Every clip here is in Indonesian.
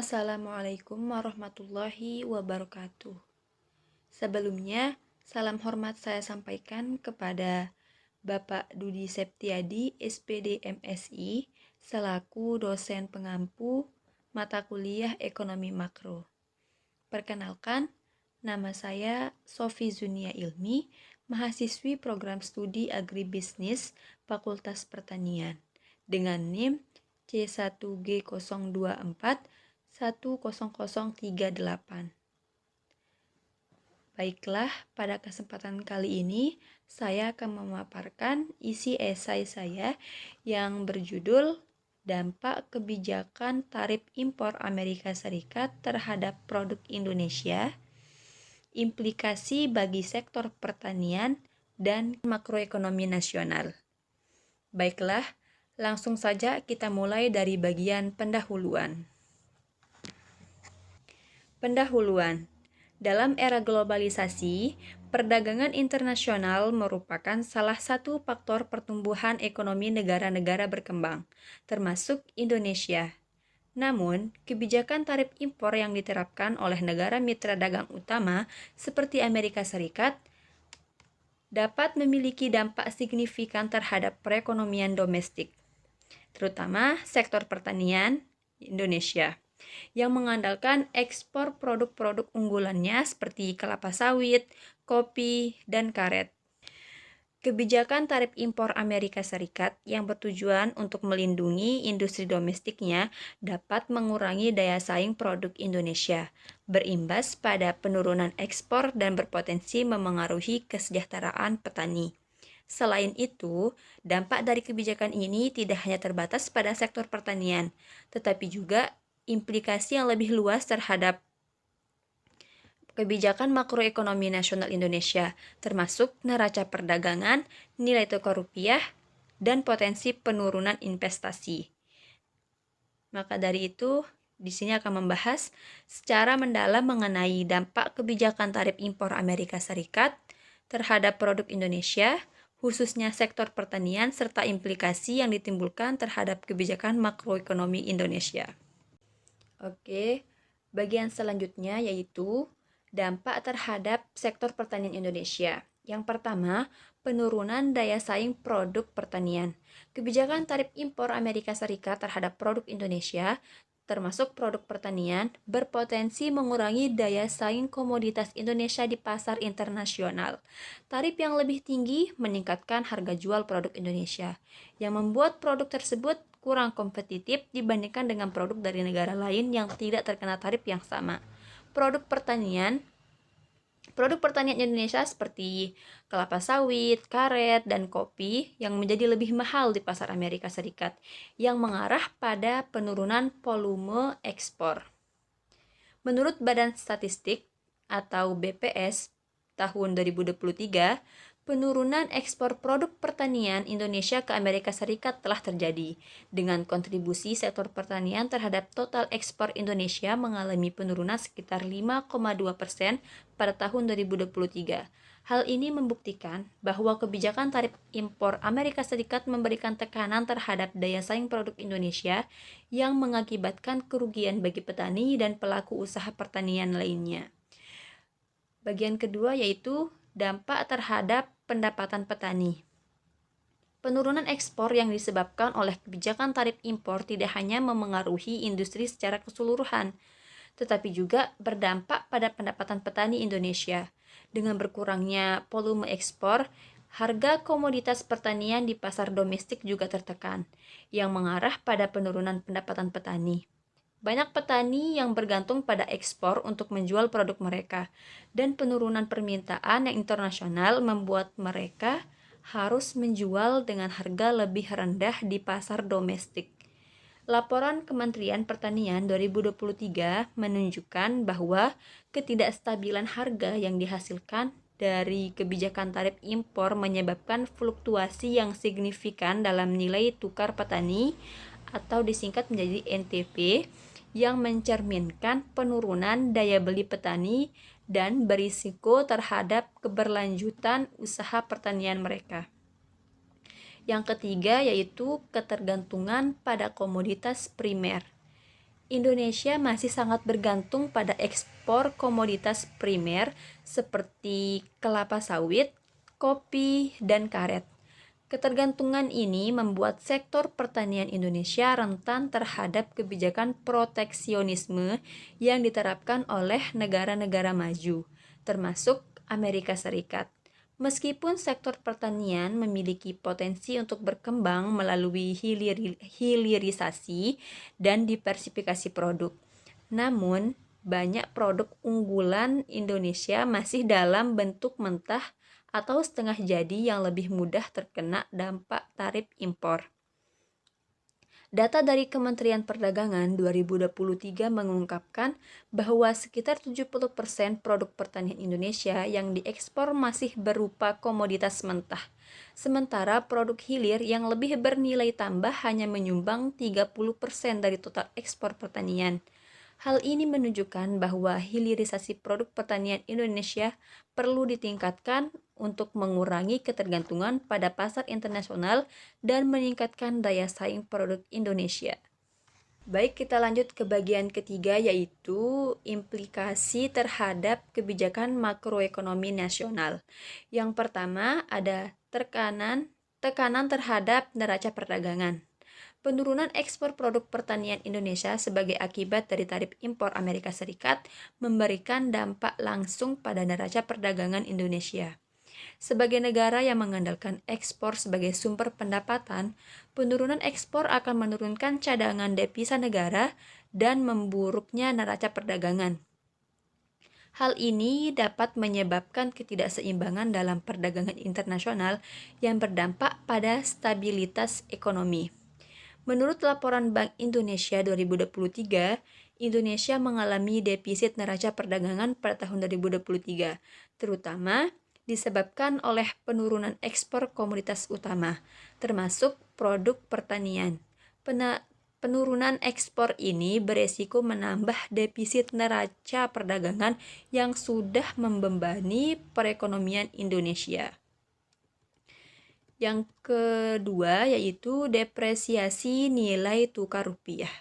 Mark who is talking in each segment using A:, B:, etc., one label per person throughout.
A: Assalamualaikum warahmatullahi wabarakatuh. Sebelumnya, salam hormat saya sampaikan kepada Bapak Dudi Septiadi, SPD MSI, selaku dosen pengampu mata kuliah Ekonomi Makro. Perkenalkan, nama saya Sofi Zunia Ilmi, mahasiswi program studi Agribisnis Fakultas Pertanian, dengan NIM C1G024 10038. Baiklah, pada kesempatan kali ini saya akan memaparkan isi esai saya yang berjudul Dampak Kebijakan Tarif Impor Amerika Serikat Terhadap Produk Indonesia, Implikasi bagi Sektor Pertanian dan Makroekonomi Nasional. Baiklah, langsung saja kita mulai dari bagian pendahuluan. Pendahuluan. Dalam era globalisasi, perdagangan internasional merupakan salah satu faktor pertumbuhan ekonomi negara-negara berkembang, termasuk Indonesia. Namun, kebijakan tarif impor yang diterapkan oleh negara mitra dagang utama seperti Amerika Serikat dapat memiliki dampak signifikan terhadap perekonomian domestik, terutama sektor pertanian Indonesia, yang mengandalkan ekspor produk-produk unggulannya seperti kelapa sawit, kopi, dan karet. Kebijakan tarif impor Amerika Serikat yang bertujuan untuk melindungi industri domestiknya dapat mengurangi daya saing produk Indonesia, berimbas pada penurunan ekspor dan berpotensi memengaruhi kesejahteraan petani. Selain itu, dampak dari kebijakan ini tidak hanya terbatas pada sektor pertanian, tetapi juga implikasi yang lebih luas terhadap kebijakan makroekonomi nasional Indonesia, termasuk neraca perdagangan, nilai tukar rupiah, dan potensi penurunan investasi. Maka dari itu, di sini akan membahas secara mendalam mengenai dampak kebijakan tarif impor Amerika Serikat terhadap produk Indonesia, khususnya sektor pertanian, serta implikasi yang ditimbulkan terhadap kebijakan makroekonomi Indonesia. Oke, bagian selanjutnya yaitu dampak terhadap sektor pertanian Indonesia. Yang pertama, penurunan daya saing produk pertanian. Kebijakan tarif impor Amerika Serikat terhadap produk Indonesia, termasuk produk pertanian, berpotensi mengurangi daya saing komoditas Indonesia di pasar internasional. Tarif yang lebih tinggi meningkatkan harga jual produk Indonesia, yang membuat produk tersebut kurang kompetitif dibandingkan dengan produk dari negara lain yang tidak terkena tarif yang sama. Produk pertanian Indonesia seperti kelapa sawit, karet, dan kopi yang menjadi lebih mahal di pasar Amerika Serikat, yang mengarah pada penurunan volume ekspor. Menurut Badan Statistik atau BPS tahun 2023, penurunan ekspor produk pertanian Indonesia ke Amerika Serikat telah terjadi, dengan kontribusi sektor pertanian terhadap total ekspor Indonesia mengalami penurunan sekitar 5,2% pada tahun 2023. Hal ini membuktikan bahwa kebijakan tarif impor Amerika Serikat memberikan tekanan terhadap daya saing produk Indonesia yang mengakibatkan kerugian bagi petani dan pelaku usaha pertanian lainnya. Bagian kedua yaitu dampak terhadap pendapatan petani. Penurunan ekspor yang disebabkan oleh kebijakan tarif impor tidak hanya memengaruhi industri secara keseluruhan, tetapi juga berdampak pada pendapatan petani Indonesia. Dengan berkurangnya volume ekspor, harga komoditas pertanian di pasar domestik juga tertekan, yang mengarah pada penurunan pendapatan petani. Banyak petani yang bergantung pada ekspor untuk menjual produk mereka, dan penurunan permintaan yang internasional membuat mereka harus menjual dengan harga lebih rendah di pasar domestik. Laporan Kementerian Pertanian 2023 menunjukkan bahwa ketidakstabilan harga yang dihasilkan dari kebijakan tarif impor menyebabkan fluktuasi yang signifikan dalam nilai tukar petani atau disingkat menjadi NTP, yang mencerminkan penurunan daya beli petani dan berisiko terhadap keberlanjutan usaha pertanian mereka. Yang ketiga yaitu ketergantungan pada komoditas primer. Indonesia masih sangat bergantung pada ekspor komoditas primer seperti kelapa sawit, kopi, dan karet. Ketergantungan ini membuat sektor pertanian Indonesia rentan terhadap kebijakan proteksionisme yang diterapkan oleh negara-negara maju, termasuk Amerika Serikat. Meskipun sektor pertanian memiliki potensi untuk berkembang melalui hilirisasi dan diversifikasi produk, namun banyak produk unggulan Indonesia masih dalam bentuk mentah atau setengah jadi yang lebih mudah terkena dampak tarif impor. Data dari Kementerian Perdagangan 2023 mengungkapkan bahwa sekitar 70% produk pertanian Indonesia yang diekspor masih berupa komoditas mentah. Sementara produk hilir yang lebih bernilai tambah hanya menyumbang 30% dari total ekspor pertanian. Hal ini menunjukkan bahwa hilirisasi produk pertanian Indonesia perlu ditingkatkan untuk mengurangi ketergantungan pada pasar internasional dan meningkatkan daya saing produk Indonesia. Baik, kita lanjut ke bagian ketiga, yaitu implikasi terhadap kebijakan makroekonomi nasional. Yang pertama ada tekanan terhadap neraca perdagangan. Penurunan ekspor produk pertanian Indonesia sebagai akibat dari tarif impor Amerika Serikat memberikan dampak langsung pada neraca perdagangan Indonesia. Sebagai negara yang mengandalkan ekspor sebagai sumber pendapatan, penurunan ekspor akan menurunkan cadangan devisa negara dan memburuknya neraca perdagangan. Hal ini dapat menyebabkan ketidakseimbangan dalam perdagangan internasional yang berdampak pada stabilitas ekonomi. Menurut laporan Bank Indonesia 2023, Indonesia mengalami defisit neraca perdagangan pada tahun 2023, terutama disebabkan oleh penurunan ekspor komoditas utama, termasuk produk pertanian. Penurunan ekspor ini beresiko menambah defisit neraca perdagangan yang sudah membebani perekonomian Indonesia. Yang kedua yaitu depresiasi nilai tukar rupiah.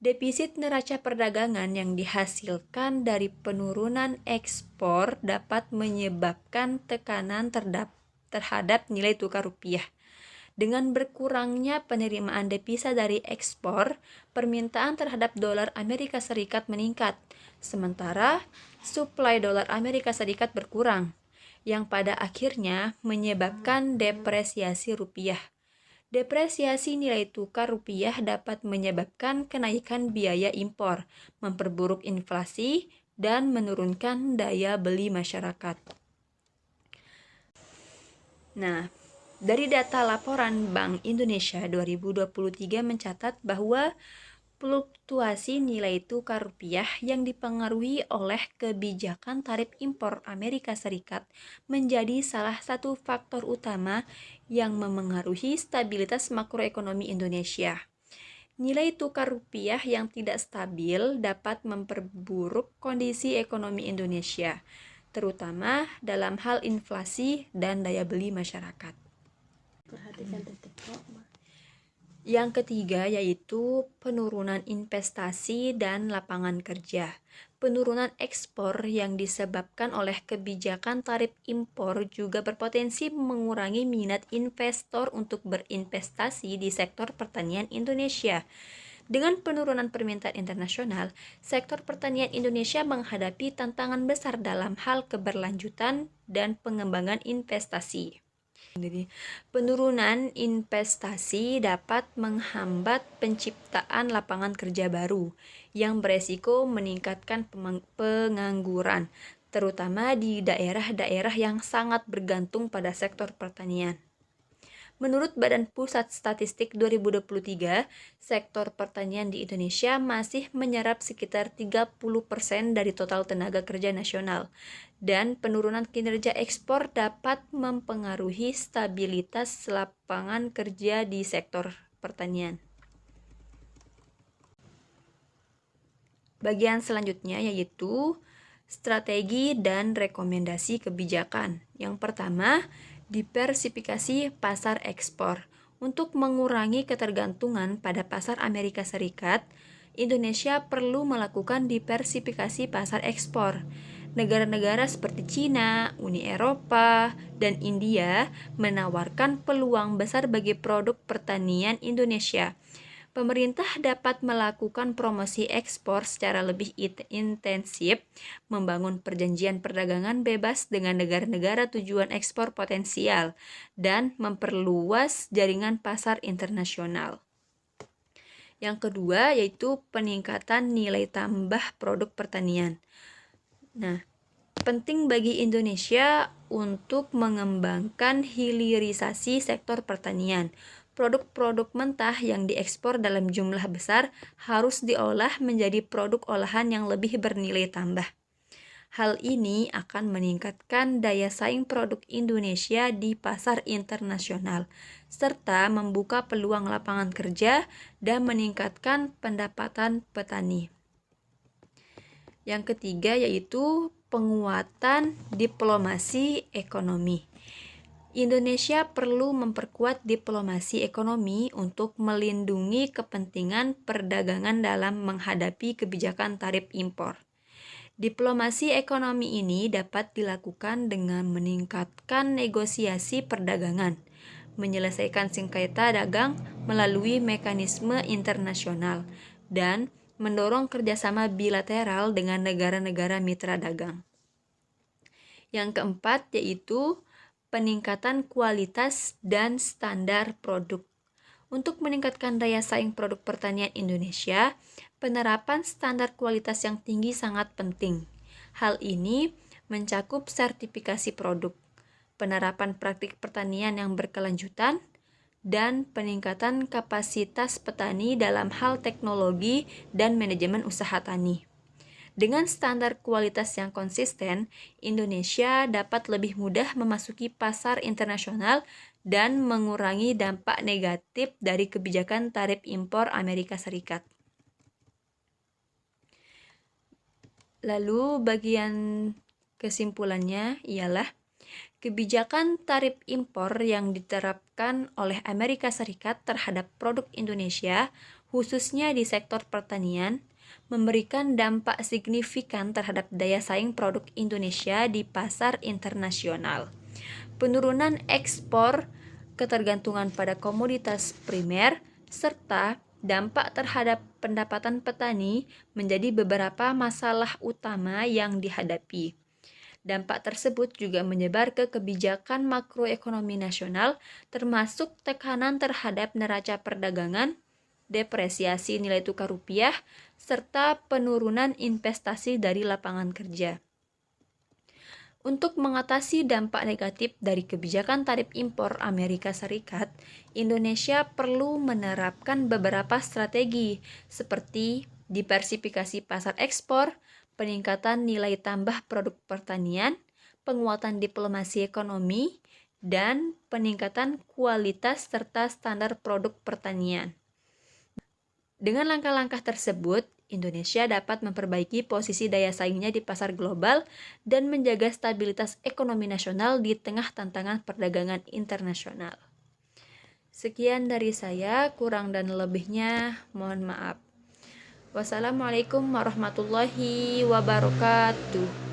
A: Defisit neraca perdagangan yang dihasilkan dari penurunan ekspor dapat menyebabkan tekanan terhadap nilai tukar rupiah. Dengan berkurangnya penerimaan devisa dari ekspor, permintaan terhadap dolar Amerika Serikat meningkat, sementara suplai dolar Amerika Serikat berkurang, yang pada akhirnya menyebabkan depresiasi rupiah. Depresiasi nilai tukar rupiah dapat menyebabkan kenaikan biaya impor, memperburuk inflasi, dan menurunkan daya beli masyarakat. Nah, dari data laporan Bank Indonesia 2023 mencatat bahwa fluktuasi nilai tukar rupiah yang dipengaruhi oleh kebijakan tarif impor Amerika Serikat menjadi salah satu faktor utama yang memengaruhi stabilitas makroekonomi Indonesia. Nilai tukar rupiah yang tidak stabil dapat memperburuk kondisi ekonomi Indonesia, terutama dalam hal inflasi dan daya beli masyarakat. Yang ketiga yaitu penurunan investasi dan lapangan kerja. Penurunan ekspor yang disebabkan oleh kebijakan tarif impor juga berpotensi mengurangi minat investor untuk berinvestasi di sektor pertanian Indonesia. Dengan penurunan permintaan internasional, sektor pertanian Indonesia menghadapi tantangan besar dalam hal keberlanjutan dan pengembangan investasi. Jadi, penurunan investasi dapat menghambat penciptaan lapangan kerja baru yang beresiko meningkatkan pengangguran, terutama di daerah-daerah yang sangat bergantung pada sektor pertanian. Menurut Badan Pusat Statistik 2023, sektor pertanian di Indonesia masih menyerap sekitar 30% dari total tenaga kerja nasional, dan penurunan kinerja ekspor dapat mempengaruhi stabilitas lapangan kerja di sektor pertanian. Bagian selanjutnya yaitu strategi dan rekomendasi kebijakan. Yang pertama, diversifikasi pasar ekspor. Untuk mengurangi ketergantungan pada pasar Amerika Serikat, Indonesia perlu melakukan diversifikasi pasar ekspor. Negara-negara seperti Cina, Uni Eropa, dan India menawarkan peluang besar bagi produk pertanian Indonesia. Pemerintah dapat melakukan promosi ekspor secara lebih intensif, membangun perjanjian perdagangan bebas dengan negara-negara tujuan ekspor potensial, dan memperluas jaringan pasar internasional. Yang kedua yaitu peningkatan nilai tambah produk pertanian. Nah, penting bagi Indonesia untuk mengembangkan hilirisasi sektor pertanian. Produk-produk mentah yang diekspor dalam jumlah besar harus diolah menjadi produk olahan yang lebih bernilai tambah. Hal ini akan meningkatkan daya saing produk Indonesia di pasar internasional, serta membuka peluang lapangan kerja dan meningkatkan pendapatan petani. Yang ketiga yaitu penguatan diplomasi ekonomi. Indonesia perlu memperkuat diplomasi ekonomi untuk melindungi kepentingan perdagangan dalam menghadapi kebijakan tarif impor. Diplomasi ekonomi ini dapat dilakukan dengan meningkatkan negosiasi perdagangan, menyelesaikan sengketa dagang melalui mekanisme internasional, dan mendorong kerjasama bilateral dengan negara-negara mitra dagang. Yang keempat yaitu peningkatan kualitas dan standar produk. Untuk meningkatkan daya saing produk pertanian Indonesia, penerapan standar kualitas yang tinggi sangat penting. Hal ini mencakup sertifikasi produk, penerapan praktik pertanian yang berkelanjutan, dan peningkatan kapasitas petani dalam hal teknologi dan manajemen usaha tani. Dengan standar kualitas yang konsisten, Indonesia dapat lebih mudah memasuki pasar internasional dan mengurangi dampak negatif dari kebijakan tarif impor Amerika Serikat. Lalu bagian kesimpulannya ialah kebijakan tarif impor yang diterapkan oleh Amerika Serikat terhadap produk Indonesia, khususnya di sektor pertanian, memberikan dampak signifikan terhadap daya saing produk Indonesia di pasar internasional. Penurunan ekspor, ketergantungan pada komoditas primer, serta dampak terhadap pendapatan petani menjadi beberapa masalah utama yang dihadapi. Dampak tersebut juga menyebar ke kebijakan makroekonomi nasional, termasuk tekanan terhadap neraca perdagangan, depresiasi nilai tukar rupiah, serta penurunan investasi dari lapangan kerja. Untuk mengatasi dampak negatif dari kebijakan tarif impor Amerika Serikat, Indonesia perlu menerapkan beberapa strategi seperti diversifikasi pasar ekspor, peningkatan nilai tambah produk pertanian, penguatan diplomasi ekonomi, dan peningkatan kualitas serta standar produk pertanian. Dengan langkah-langkah tersebut, Indonesia dapat memperbaiki posisi daya saingnya di pasar global dan menjaga stabilitas ekonomi nasional di tengah tantangan perdagangan internasional. Sekian dari saya, kurang dan lebihnya mohon maaf. Wassalamualaikum warahmatullahi wabarakatuh.